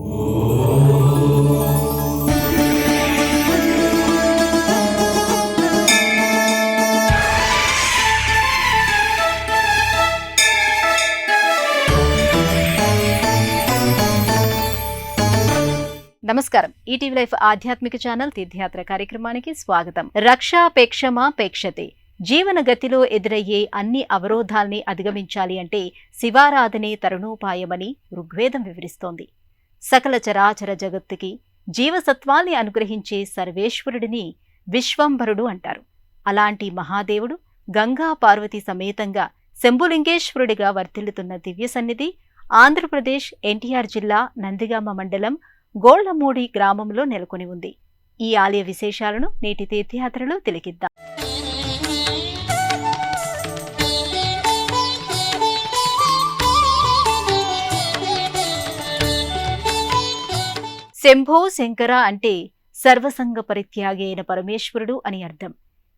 నమస్కారం. ETV life ఆధ్యాత్మిక channel తీర్థయాత్ర కార్యక్రమానికి స్వాగతం. రక్షాపేక్షమా పేక్షతే. జీవన గతిలో ఎదురయ్యే అన్ని అవరోధాల్ని అధిగమించాలి అంటే శివారాధనే తరుణోపాయమని ఋగ్వేదం వివరిస్తోంది. సకల చరాచర జగత్తుకి జీవసత్వాల్ని అనుగ్రహించే సర్వేశ్వరుడిని విశ్వంభరుడు అంటారు. అలాంటి మహాదేవుడు గంగా పార్వతి సమేతంగా శంభులింగేశ్వరుడిగా వర్ధిల్లుతున్న దివ్య సన్నిధి ఆంధ్రప్రదేశ్ ఎన్టీఆర్ జిల్లా నందిగామ మండలం గోళ్లమూడి గ్రామంలో నెలకొని ఉంది. ఈ ఆలయ విశేషాలను నేటి తీర్థయాత్రలో తిలకిద్దాం. శంభో శంకర అంటే సర్వసంగ పరిత్యాగి అయిన పరమేశ్వరుడు అని అర్థం.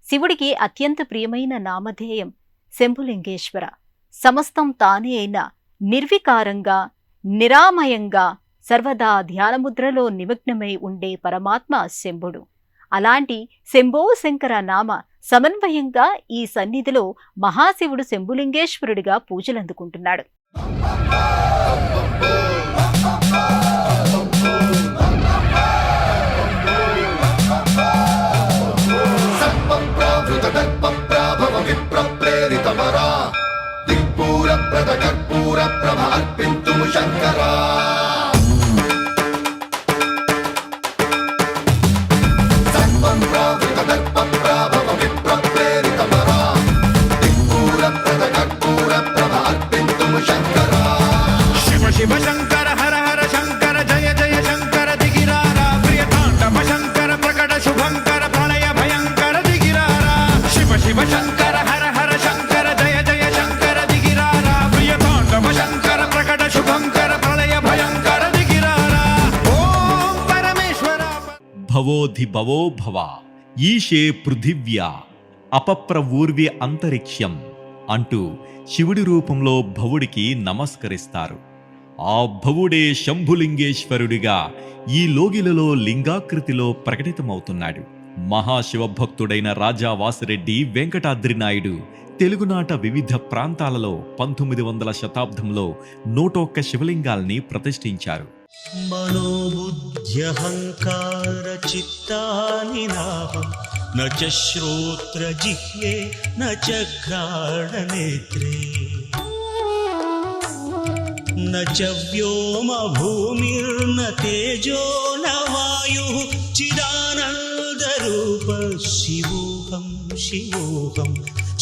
శివుడికి అత్యంత ప్రియమైన నామధేయం శంభులింగేశ్వర. సమస్తం తానే అయిన నిర్వికారంగా నిరామయంగా సర్వదా ధ్యానముద్రలో నిమగ్నమై ఉండే పరమాత్మ శంభుడు. అలాంటి శంభో శంకర నామ సమన్వయంగా ఈ సన్నిధిలో మహాశివుడు శంభులింగేశ్వరుడిగా పూజలందుకుంటున్నాడు. శివ శంకర హర హర శంకర జయ జయ శంకర దిగిరారా ప్రియతాండవ శంకర ప్రకట శుభంకర ప్రళయ భయంకర దిగిరారా శివ శివ శంకర హర హర శంకర జయ జయ శంకర దిగిరారా ప్రియతాండవ శంకర ప్రకట శుభంకర ప్రళయ భయంకర దిగిరారా. ఓం పరమేశ్వర. భవోధి భవో భవ ఈశే పృథివ్యా అపప్రవూర్వి అంతరిక్ష్యం అంటూ శివుడి రూపంలో భవుడికి నమస్కరిస్తారు. ఆ భవుడే శంభులింగేశ్వరుడిగా ఈ లోగిలలో లింగాకృతిలో ప్రకటితమవుతున్నాడు. మహాశివభక్తుడైన రాజా వాసిరెడ్డి వెంకటాద్రి నాయుడు తెలుగునాట వివిధ ప్రాంతాలలో 1900వ శతాబ్దంలో 101 శివలింగాల్ని ప్రతిష్ఠించారు. మనోబుద్ధ్యహంకార చిత్తాని నాహం న చ శ్రోత్ర జిహ్వే న చ ఘ్రాణనేత్రే న చ వ్యోమ భూమిర్న తేజో న వాయుః చిదానంద రూప శివోహం శివోహం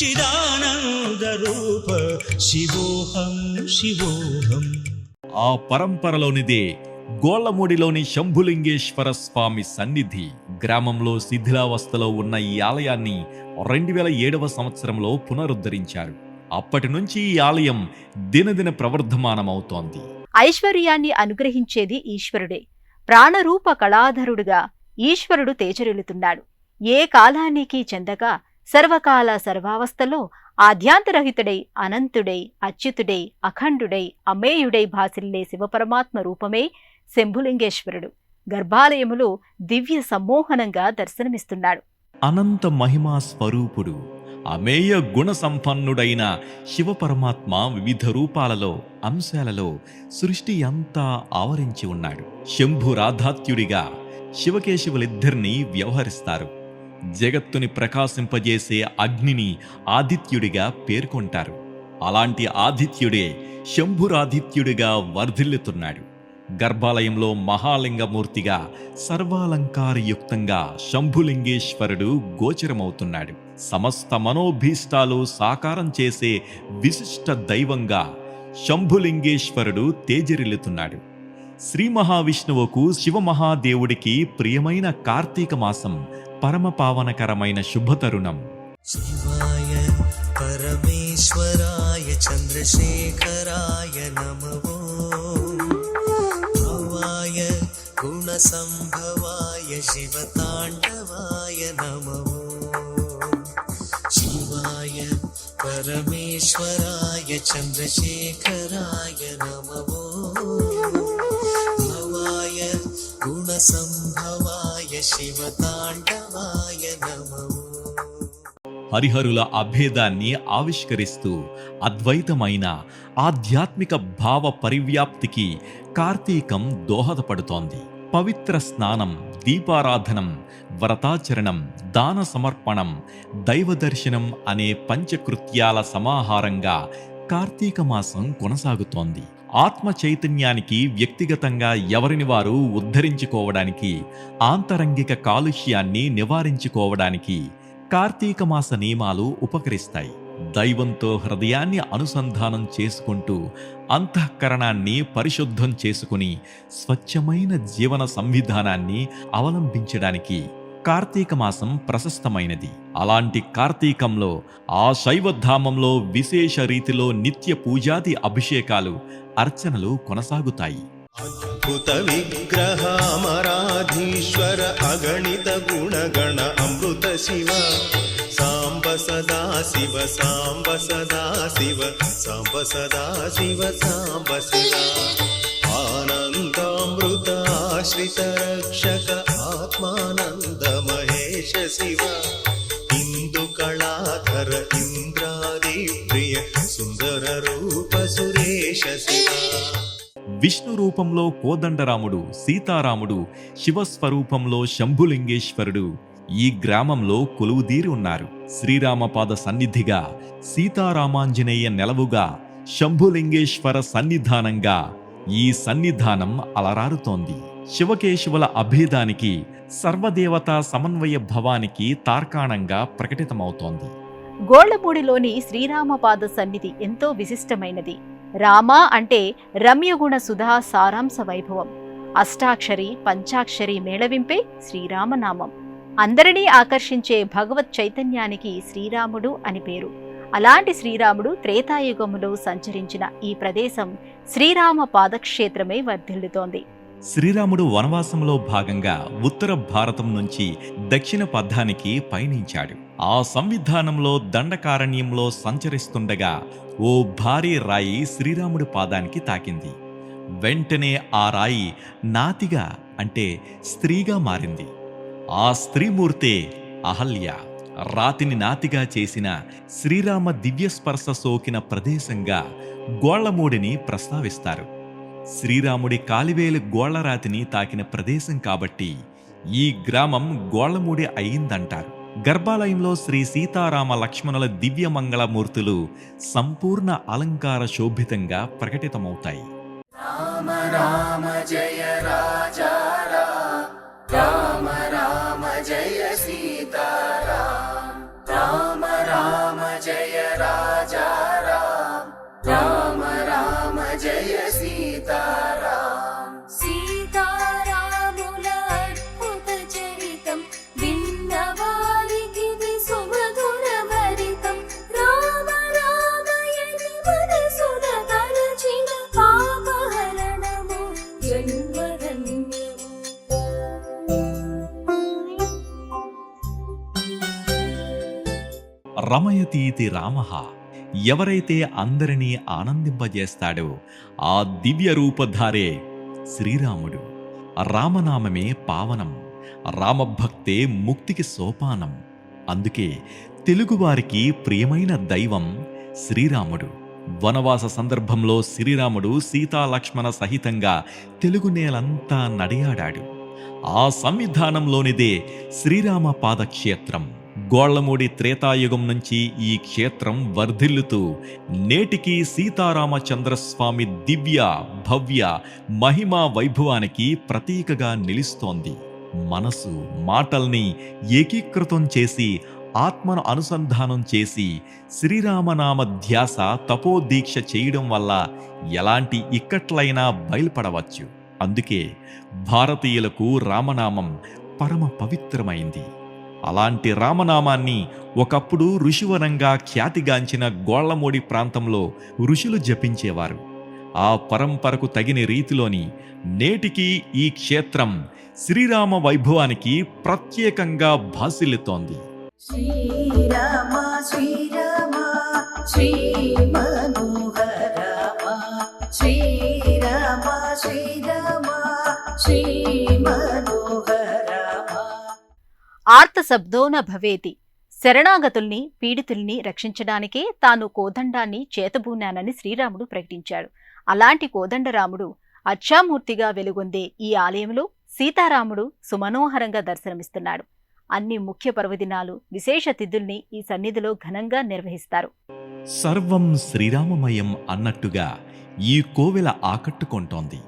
చిదానంద రూప శివోహం శివోహం. ఆ పరంపరలోనిదే గోళ్లమూడిలోని శంభులింగేశ్వర స్వామి సన్నిధి. గ్రామంలో శిథిలావస్థలో ఉన్న ఈ ఆలయాన్ని 2007వ సంవత్సరంలో పునరుద్ధరించారు. అప్పటి నుంచి ఈ ఆలయం దినదిన ప్రవర్ధమానమవుతోంది. ఐశ్వర్యాన్ని అనుగ్రహించేది ఈశ్వరుడే. ప్రాణరూప కళాధరుడుగా ఈశ్వరుడు తేజరిల్లుతున్నాడు. ఏ కాలానికి చెందక సర్వకాల సర్వావస్థలో ఆద్యాంతరహితుడై అనంతుడై అచ్యుతుడై అఖండుడై అమేయుడై భాసిల్లే శివపరమాత్మ రూపమే శంభులింగేశ్వరుడు. గర్భాలయములో దివ్య సమ్మోహనంగా దర్శనమిస్తున్నాడు. అనంత మహిమా స్వరూపుడు, అమేయ గుణ సంపన్నుడైన శివపరమాత్మ వివిధ రూపాలలో అంశాలలో సృష్టి అంతా ఆవరించి ఉన్నాడు. శంభురాధాత్యుడిగా శివకేశవులిద్దరినీ వ్యవహరిస్తారు. జగత్తుని ప్రకాశింపజేసే అగ్నిని ఆదిత్యుడిగా పేర్కొంటారు. అలాంటి ఆదిత్యుడే శంభురాదిత్యుడిగా వర్ధిల్లుతున్నాడు. గర్భాలయంలో మహాలింగమూర్తిగా సర్వాలంకారయుక్తంగా శంభులింగేశ్వరుడు గోచరమవుతున్నాడు. సమస్త మనోభీష్టాలు సాకారం చేసే విశిష్ట దైవంగా శంభులింగేశ్వరుడు తేజరిల్లుతున్నాడు. శ్రీ మహావిష్ణువుకు శివమహాదేవుడికి ప్రియమైన కార్తీక మాసం పరమ పావనకరమైన శుభతరుణం. శివాయ పరమేశ్వరాయ చంద్రశేఖరాయ నమః. భవాయ గుణసంభవాయ శివతాండవాయ నమః. శివాయ పరమేశ్వరాయ చంద్రశేఖరాయ నమః. భవాయ శివతాండవాయ నమో. హరిహరుల అభేదాన్ని ఆవిష్కరిస్తూ అద్వైతమైన ఆధ్యాత్మిక భావ పరివ్యాప్తికి కార్తీకం దోహదపడుతోంది. పవిత్ర స్నానం, దీపారాధనం, వ్రతాచరణం, దాన సమర్పణం, దైవదర్శనం అనే పంచకృత్యాల సమాహారంగా కార్తీక మాసం కొనసాగుతోంది. ఆత్మ చైతన్యానికి, వ్యక్తిగతంగా ఎవరిని వారు ఉద్ధరించుకోవడానికి, ఆంతరంగిక కాలుష్యాన్ని నివారించుకోవడానికి కార్తీక మాస నియమాలు ఉపకరిస్తాయి. దైవంతో హృదయాన్ని అనుసంధానం చేసుకుంటూ అంతఃకరణాన్ని పరిశుద్ధం చేసుకుని స్వచ్ఛమైన జీవన సంవిధానాన్ని అవలంబించడానికి కార్తీక మాసం ప్రశస్తమైనది. అలాంటి కార్తీకంలో ఆ శైవధామంలో విశేష రీతిలో నిత్య పూజాది అభిషేకాలు, అర్చనలు కొనసాగుతాయి. అద్భుత విగ్రహామరాధీశ్వర అగణిత గుణగణ అమృత శివ సాంబ సదా శివ సాంబ సదా శివ సాంబ సదా శివ సాంబ శివ ఆనందామృత ఆశ్రిత రక్షక ఆత్మానంద మహేశ శివ ఇందు కళాధర ఇంద్రాది ప్రియ సుందర రూప సురేశ శివ. విష్ణు రూపంలో కోదండరాముడు, సీతారాముడు, శివస్వరూపంలో శంభులింగేశ్వరుడు ఈ గ్రామంలో కొలువుదీరి ఉన్నారు. శ్రీరామపాద సన్నిధిగా, సీతారామాంజనేయ నెలవుగా, శంభులింగేశ్వర సన్నిధానంగా ఈ సన్నిధానం అలరారుతోంది. శివకేశవుల అభేదానికి, సర్వదేవతా సమన్వయ భవానికి తార్కాణంగా ప్రకటితమవుతోంది. గోళ్లమూడిలోని శ్రీరామపాద సన్నిధి ఎంతో విశిష్టమైనది. రామ అంటే రమ్యగుణ సుధా సారాంశ వైభవం. అష్టాక్షరి, పంచాక్షరి మేళవింపే శ్రీరామనామం. అందరినీ ఆకర్షించే భగవత్ చైతన్యానికి శ్రీరాముడు అని పేరు. అలాంటి శ్రీరాముడు త్రేతాయుగములో సంచరించిన ఈ ప్రదేశం శ్రీరామ పాదక్షేత్రమే వర్ధిల్లుతోంది. శ్రీరాముడు వనవాసంలో భాగంగా ఉత్తర భారతం నుంచి దక్షిణ పథానికి పయనించాడు. ఆ సంవిధానంలో దండకారణ్యంలో సంచరిస్తుండగా ఓ భారీ రాయి శ్రీరాముడి పాదానికి తాకింది. వెంటనే ఆ రాయి నాతిగా అంటే స్త్రీగా మారింది. ఆ స్త్రీమూర్తే అహల్య. రాతిని నాతిగా చేసిన శ్రీరామ దివ్యస్పర్శ సోకిన ప్రదేశంగా గోళ్లమూడిని ప్రస్తావిస్తారు. శ్రీరాముడి కాలివేలు గోళ్లరాతిని తాకిన ప్రదేశం కాబట్టి ఈ గ్రామం గోళ్లమూడి అయిందంటారు. గర్భాలయంలో శ్రీ సీతారామ లక్ష్మణుల దివ్యమంగళమూర్తులు సంపూర్ణ అలంకార శోభితంగా ప్రకటితమవుతాయి. రామ రామ జయ రాజా రామ రామ జయ సీతారామ రామ రామ జయ రాజా రామ రామ జయ సీతారామ సీతారాముల అద్భుత చరితం విన్నవారికి సుమధుర భరితం రామ రామయని మనసున తలచిన పాపహరణము జన్మధన్యము. రమయతీతి రామః. ఎవరైతే అందరినీ ఆనందింపజేస్తాడో ఆ దివ్య రూపధారే శ్రీరాముడు. రామనామమే పావనం, రామభక్తే ముక్తికి సోపానం. అందుకే తెలుగువారికి ప్రియమైన దైవం శ్రీరాముడు. వనవాస సందర్భంలో శ్రీరాముడు సీతాలక్ష్మణ సహితంగా తెలుగు నేలంతా నడియాడాడు. ఆ సంవిధానంలోనిదే శ్రీరామ పాదక్షేత్రం. గోళ్లమూడి త్రేతాయుగం నుంచి ఈ క్షేత్రం వర్ధిల్లుతూ నేటికి సీతారామచంద్రస్వామి దివ్య భవ్య మహిమా వైభవానికి ప్రతీకగా నిలుస్తోంది. మనసు మాటల్ని ఏకీకృతం చేసి ఆత్మను అనుసంధానం చేసి శ్రీరామనామ ధ్యాస తపోదీక్ష చేయడం వల్ల ఎలాంటి ఇక్కట్లైనా బయలుపడవచ్చు. అందుకే భారతీయులకు రామనామం పరమ పవిత్రమైంది. అలాంటి రామనామాన్ని ఒకప్పుడు ఋషివనంగా ఖ్యాతిగాంచిన గోళ్లమూడి ప్రాంతంలో ఋషులు జపించేవారు. ఆ పరంపరకు తగిన రీతిలోని నేటికి ఈ క్షేత్రం శ్రీరామ వైభవానికి ప్రత్యేకంగా భాసిల్లుతోంది. శ్రీరామ శ్రీరామ శ్రీ మనోహర శ్రీరామ శ్రీరామ శ్రీ మనోహర ఆర్తశబ్దో న భవేతి. శరణాగతుల్ని, పీడితుల్ని రక్షించడానికే తాను కోదండాన్ని చేతబూనానని శ్రీరాముడు ప్రకటించాడు. అలాంటి కోదండరాముడు అచ్చామూర్తిగా వెలుగొందే ఈ ఆలయంలో సీతారాముడు సుమనోహరంగా దర్శనమిస్తున్నాడు. అన్ని ముఖ్య పర్వదినాలు, విశేష తిథుల్ని ఈ సన్నిధిలో ఘనంగా నిర్వహిస్తారు. సర్వం శ్రీరామమయం అన్నట్టుగా ఈ కోవెల ఆకట్టుకొంటోంది.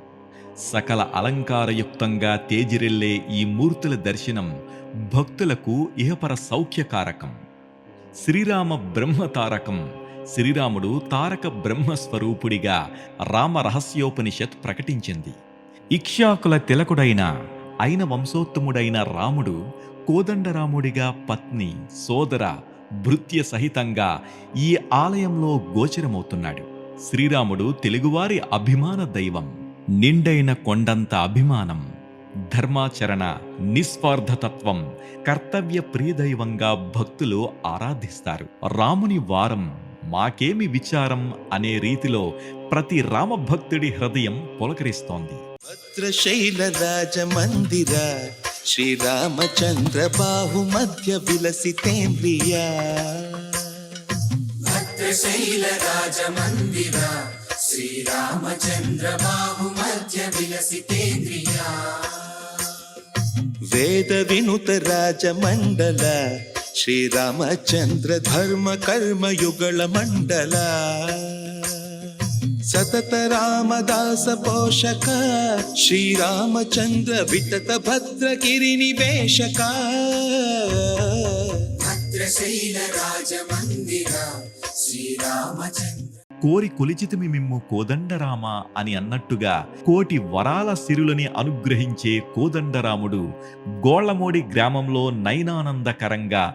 సకల అలంకారయుక్తంగా తేజిరెళ్లే ఈ మూర్తుల దర్శనం భక్తులకు ఇహపర సౌఖ్యకారకం. శ్రీరామ బ్రహ్మతారకం. శ్రీరాముడు తారక బ్రహ్మస్వరూపుడిగా రామరహస్యోపనిషత్ ప్రకటించింది. ఇక్ష్వాకుల తిలకుడైన అయిన వంశోత్తముడైన రాముడు కోదండరాముడిగా పత్ని, సోదర, భృత్య సహితంగా ఈ ఆలయంలో గోచరమవుతున్నాడు. శ్రీరాముడు తెలుగువారి అభిమాన దైవం. నిండైన కొండంత అభిమానం, ధర్మాచరణ, నిస్వార్థతత్వం, కర్తవ్య ప్రియదైవంగా భక్తులు ఆరాధిస్తారు. రాముని వారం మాకేమి విచారం అనే రీతిలో ప్రతి రామభక్తుడి హృదయం పులకరిస్తోంది. భద్రశైల రాజమందిర శ్రీరామచంద్ర బాహు మధ్య విలసితేంద్రియా. భద్రశైల రాజమందిర శ్రీరామచంద్ర బాహు మధ్య విలసితేంద్రియా. వేద వినుత రాజమండల శ్రీరామచంద్ర ధర్మ కర్మయుగళ మండల. సతత రామదాస పోషక శ్రీరామచంద్ర వితత భద్రగిరి నివేశక. భద్రశైల రాజమందిర శ్రీరామచంద్ర. కోరి కొలిచితిమి మిమ్ము కోదండరామ అని అన్నట్టుగా కోటి వరాల సిరులని అనుగ్రహించే కోదండరాముడు గోళ్లమోడి గ్రామంలో నయనానందకరంగా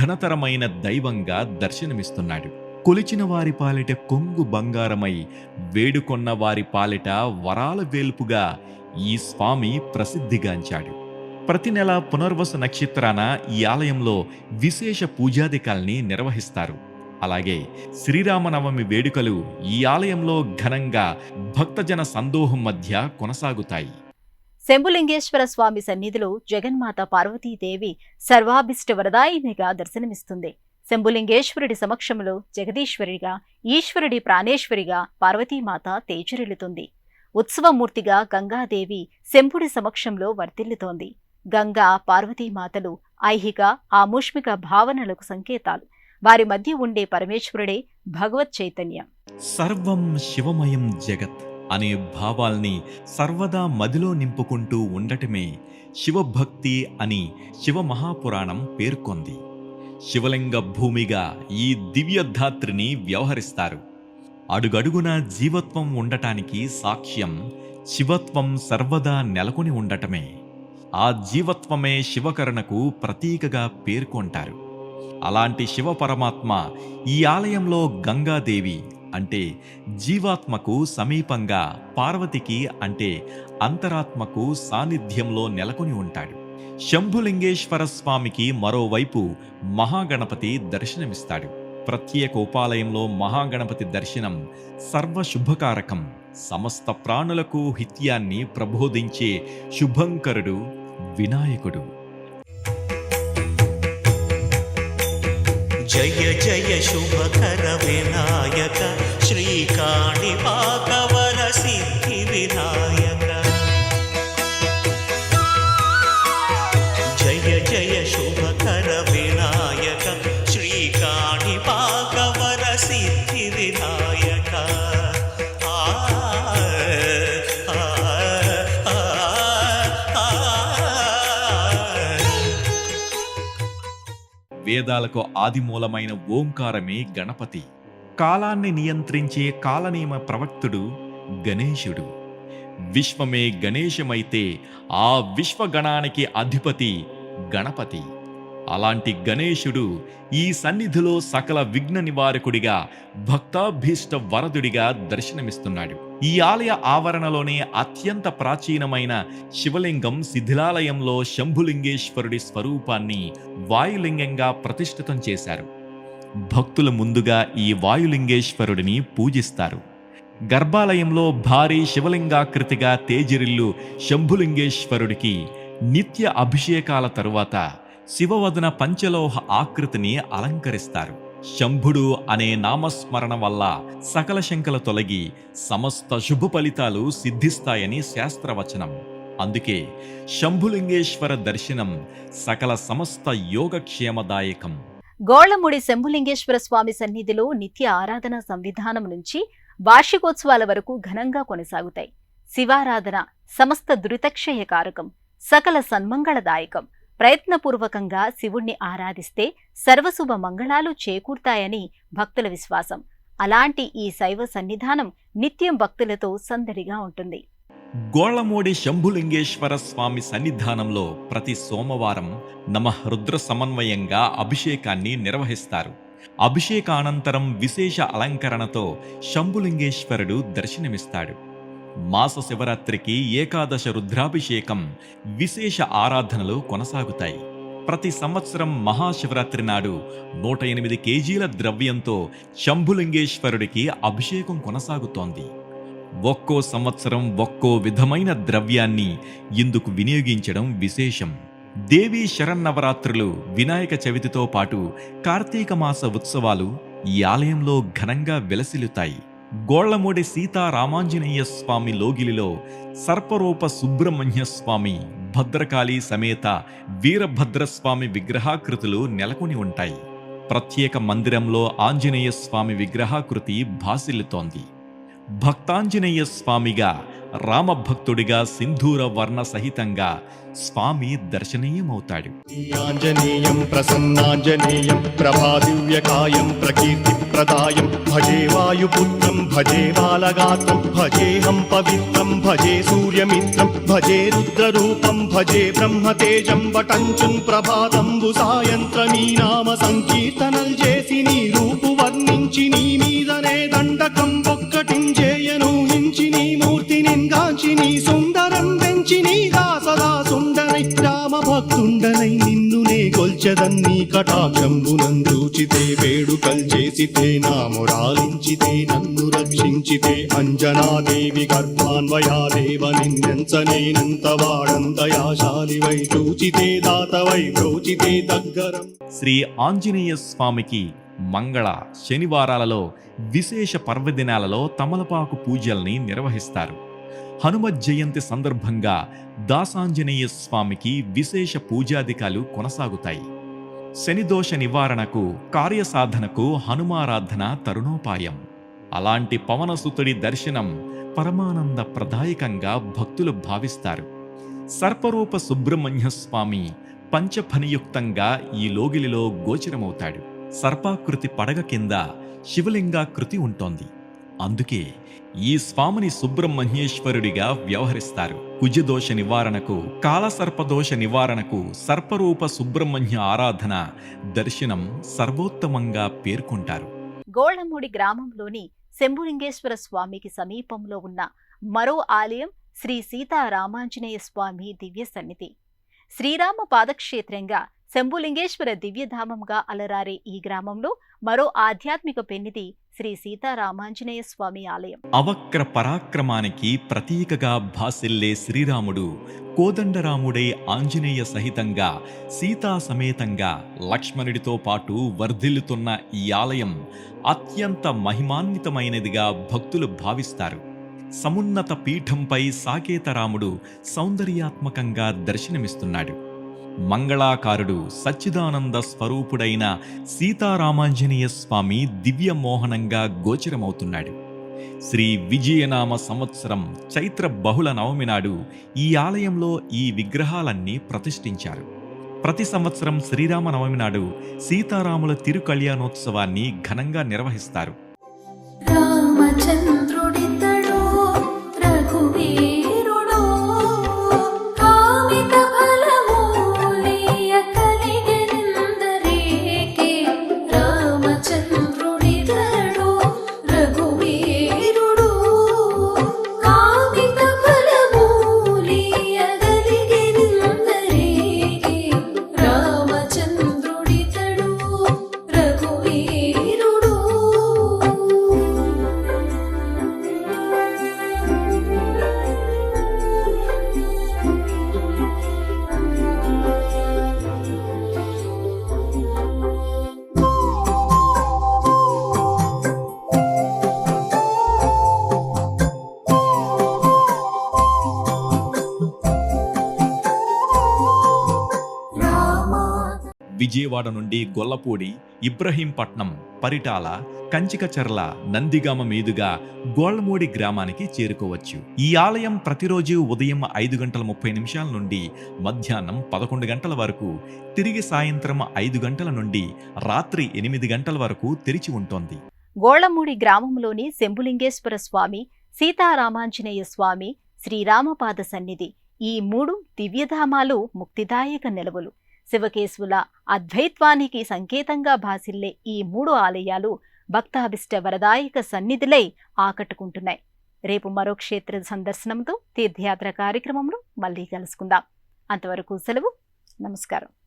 ఘనతరమైన దైవంగా దర్శనమిస్తున్నాడు. కొలిచిన వారి పాలిట కొంగు బంగారమై, వేడుకొన్న వారి పాలిట వరాల వేల్పుగా ఈ స్వామి ప్రసిద్ధిగాంచాడు. ప్రతి నెల పునర్వసు నక్షత్రాన ఈ ఆలయంలో విశేష పూజాధికాల్ని నిర్వహిస్తారు. అలాగే శ్రీరామనవమి వేడుకలు ఈ ఆలయంలో ఘనంగా భక్తజన సందోహం మధ్య కొనసాగుతాయి. శంభులింగేశ్వర స్వామి సన్నిధిలో జగన్మాత పార్వతీదేవి సర్వాభిష్ట వరదాయినిగా దర్శనమిస్తుంది. శంభులింగేశ్వరుడి సమక్షంలో జగదీశ్వరిగా, ఈశ్వరుడి ప్రాణేశ్వరిగా పార్వతీమాత తేజరిల్లుతుంది. ఉత్సవమూర్తిగా గంగాదేవి శంభుడి సమక్షంలో వర్ధిల్లుతోంది. గంగా, పార్వతీమాతలు ఐహిక, ఆముష్మిక భావనలకు సంకేతాలు. వారి మధ్య ఉండే పరమేశ్వరుడే భగవత్ చైతన్యం. సర్వం శివమయం జగత్ అనే భావాల్ని సర్వదా మదిలో నింపుకుంటూ ఉండటమే శివభక్తి అని శివమహాపురాణం పేర్కొంది. శివలింగ భూమిగా ఈ దివ్యధాత్రిని వ్యవహరిస్తారు. అడుగడుగున జీవత్వం ఉండటానికి సాక్ష్యం శివత్వం సర్వదా నెలకొని ఉండటమే. ఆ జీవత్వమే శివకరుణకు ప్రతీకగా పేర్కొంటారు. అలాంటి శివ పరమాత్మ ఈ ఆలయంలో గంగాదేవి అంటే జీవాత్మకు సమీపంగా, పార్వతికి అంటే అంతరాత్మకు సాన్నిధ్యంలో నెలకొని ఉంటాడు. శంభులింగేశ్వర స్వామికి మరోవైపు మహాగణపతి దర్శనమిస్తాడు. ప్రత్యేక ఉపాలయంలో మహాగణపతి దర్శనం సర్వశుభకారకం. సమస్త ప్రాణులకు హిత్యాన్ని ప్రబోధించే శుభంకరుడు వినాయకుడు. జయ జయ శుభకర వినాయక శ్రీకాణిపాకవర సిద్ధి వినాయక. జయ జయ శుభకర వినాయక శ్రీకాణిపాకవర సిద్ధి వినాయక. వేదాలకు ఆదిమూలమైన ఓంకారమే గణపతి. కాలాన్ని నియంత్రించే కాలనియమ ప్రవక్తుడు గణేశుడు. విశ్వమే గణేశమైతే ఆ విశ్వగణానికి అధిపతి గణపతి. అలాంటి గణేశుడు ఈ సన్నిధిలో సకల విఘ్న నివారకుడిగా, భక్తాభీష్ట వరదుడిగా దర్శనమిస్తున్నాడు. ఈ ఆలయ ఆవరణలోనే అత్యంత ప్రాచీనమైన శివలింగం శిథిలాలయంలో శంభులింగేశ్వరుడి స్వరూపాన్ని వాయులింగంగా ప్రతిష్ఠితం చేశారు. భక్తులు ముందుగా ఈ వాయులింగేశ్వరుడిని పూజిస్తారు. గర్భాలయంలో భారీ శివలింగాకృతిగా తేజరిల్లు శంభులింగేశ్వరుడికి నిత్య అభిషేకాల తరువాత శివవదన పంచలోహ ఆకృతిని అలంకరిస్తారు. శంభుడు అనే నామస్మరణ వల్ల సకల శంకల తొలగి సమస్త శుభ ఫలితాలు సిద్ధిస్తాయని శాస్త్రవచనం. అందుకే శంభులింగేశ్వర దర్శనం సకల సమస్త యోగక్షేమదాయకం. గోళ్లమూడి శంభులింగేశ్వర స్వామి సన్నిధిలో నిత్య ఆరాధన సంవిధానం నుంచి వార్షికోత్సవాల వరకు ఘనంగా కొనసాగుతాయి. శివారాధన సమస్త దురితక్షయకారకం, సకల సన్మంగళదాయకం. ప్రయత్నపూర్వకంగా శివుణ్ణి ఆరాధిస్తే సర్వశుభ మంగళాలు చేకూర్తాయని భక్తుల విశ్వాసం. అలాంటి ఈ శైవ సన్నిధానం నిత్యం భక్తులతో సందడిగా ఉంటుంది. గోళ్లమూడి శంభులింగేశ్వర స్వామి సన్నిధానంలో ప్రతి సోమవారం నమః రుద్ర సమన్వయంగా అభిషేకాన్ని నిర్వహిస్తారు. అభిషేకానంతరం విశేష అలంకరణతో శంభులింగేశ్వరుడు దర్శనమిస్తాడు. మాస శివరాత్రికి ఏకాదశ రుద్రాభిషేకం, విశేష ఆరాధనలు కొనసాగుతాయి. ప్రతి సంవత్సరం మహాశివరాత్రి నాడు 108 కేజీల ద్రవ్యంతో శంభులింగేశ్వరుడికి అభిషేకం కొనసాగుతోంది. ఒక్కో సంవత్సరం ఒక్కో విధమైన ద్రవ్యాన్ని ఇందుకు వినియోగించడం విశేషం. దేవీ శరన్నవరాత్రులు, వినాయక చవితితో పాటు కార్తీక మాస ఉత్సవాలు ఈ ఆలయంలో ఘనంగా వెలసిల్లుతాయి. గోళ్లమూడి సీతారామాంజనేయ స్వామి లోగిలిలో సర్పరూప సుబ్రహ్మణ్య స్వామి, భద్రకాళి సమేత వీరభద్రస్వామి విగ్రహాకృతులు నెలకొని ఉంటాయి. ప్రత్యేక మందిరంలో ఆంజనేయ స్వామి విగ్రహాకృతి భాసిల్లుతోంది. భక్తాంజనేయ స్వామిగా, రామభక్తుడిగా సింధూర వర్ణ సహితంగా స్వామి దర్శనీయమవుతాడు. ఆంజనేయం ప్రసన్నాంజనేయం ప్రభాదివ్యకాయం ప్రకీర్తిప్రదాయం భజే వాయుపుత్రం భజే బాలగాత్రం భజేహం పవిత్రం భజే సూర్యమిత్రం భజే రుద్రరూపం భజే బ్రహ్మతేజం వటంచున్ ప్రభాతంబు సాయంత్రమీ నామ సంకీర్తనల్ చేసి నీ రూపు వర్ణించి నీ మీదనే దండకం ఒక్కటించేయను హించి నీ మూర్తి నింగాంచి నీ సుందరం పెంచి నీ దాసదా సుందరై రామ భక్తుండనై నిన్నునే కొల్చెదన్నీ కటాక్షంబునందూచితే వేడుకల్ చేసితే నామురాలించితే నన్ను రక్షించితే అంజనాదేవి గర్భాన్వయాదేవ నిన్నెంచనేనంత వాడంతయాశాలివై చూచితే దాతవై ప్రోచితే దగ్గరం. శ్రీ ఆంజనేయ స్వామికి మంగళ, శనివారాలలో, విశేష పర్వదినాలలో తమలపాకు పూజల్ని నిర్వహిస్తారు. హనుమత్ జయంతి సందర్భంగా దాసాంజనేయ స్వామికి విశేష పూజాధికాలు కొనసాగుతాయి. శనిదోష నివారణకు, కార్యసాధనకు హనుమారాధన తరుణోపాయం. అలాంటి పవనసుతుడి దర్శనం పరమానంద ప్రదాయకంగా భక్తులు భావిస్తారు. సర్పరూప సుబ్రహ్మణ్య స్వామి పంచఫనియుక్తంగా ఈ లోగిలిలో గోచరమవుతాడు. సర్పాకృతి పడగ కింద శివలింగాకృతి ఉంటోంది. అందుకే ఈ స్వామిని సుబ్రహ్మణ్యేశ్వరుడిగా వ్యవహరిస్తారు. కుజదోష నివారణకు, కాలసర్పదోష నివారణకు సర్పరూప సుబ్రహ్మణ్య ఆరాధన, దర్శనం సర్వోత్తమంగా పేర్కొంటారు. గోళ్లమూడి గ్రామంలోని శంభులింగేశ్వర స్వామికి సమీపంలో ఉన్న మరో ఆలయం శ్రీ సీతారామాంజనేయ స్వామి దివ్య సన్నిధి. శ్రీరామ పాదక్షేత్రంగా శంభులింగేశ్వర దివ్యధామంగా అలరారే ఈ గ్రామంలో మరో ఆధ్యాత్మిక పెన్నిధి శ్రీ సీతారామాంజనేయ స్వామి ఆలయం. అవక్ర పరాక్రమానికి ప్రతీకగా భాసిల్లే శ్రీరాముడు కోదండరాముడై ఆంజనేయ సహితంగా, సీతా సమేతంగా లక్ష్మణుడితో పాటు వర్ధిల్లుతున్న ఈ ఆలయం అత్యంత మహిమాన్వితమైనదిగా భక్తులు భావిస్తారు. సమున్నత పీఠంపై సాకేతరాముడు సౌందర్యాత్మకంగా దర్శనమిస్తున్నాడు. మంగళాకారుడు, సచ్చిదానంద స్వరూపుడైన సీతారామాంజనేయ స్వామి దివ్యమోహనంగా గోచరమవుతున్నాడు. శ్రీ విజయనామ సంవత్సరం చైత్ర బహుళ నవమి నాడు ఈ ఆలయంలో ఈ విగ్రహాలన్నీ ప్రతిష్ఠించారు. ప్రతి సంవత్సరం శ్రీరామనవమి నాడు సీతారాముల తిరుకళ్యాణోత్సవాన్ని ఘనంగా నిర్వహిస్తారు. రామచంద్రుడితడు రఘువీరుడు కామిత ఫలమూలియ కలిగెనందరికీ. రామచంద్రుడితడు రఘువీరుడు కామిత ఫలమూలియ కలిగెనందరికీ. రామచంద్రుడితడు రఘువీరుడు విజయవాడ నుండి గొల్లపూడి, ఇబ్రహీంపట్నం, పరిటాల, కంచికచర్ల, నందిగామ మీదుగా గోళ్లమూడి గ్రామానికి చేరుకోవచ్చు. ఈ ఆలయం ప్రతిరోజు ఉదయం 5:30 నుండి మధ్యాహ్నం 11 గంటల వరకు, తిరిగి సాయంత్రం 5 గంటల నుండి రాత్రి 8 గంటల వరకు తెరిచి ఉంటుంది. గోళ్లమూడి గ్రామంలోని శంభులింగేశ్వర స్వామి, సీతారామాంజనేయ స్వామి, శ్రీరామపాద సన్నిధి, ఈ 3 దివ్యధామాలు ముక్తిదాయక నిలవులు. శివకేశవుల అద్వైత్వానికి సంకేతంగా భాసిల్లే ఈ 3 ఆలయాలు భక్తాభిష్ట వరదాయక సన్నిధులై ఆకట్టుకుంటున్నాయి. రేపు మరో క్షేత్ర సందర్శనంతో తీర్థయాత్ర కార్యక్రమంలో మళ్ళీ కలుసుకుందాం. అంతవరకు సెలవు. నమస్కారం.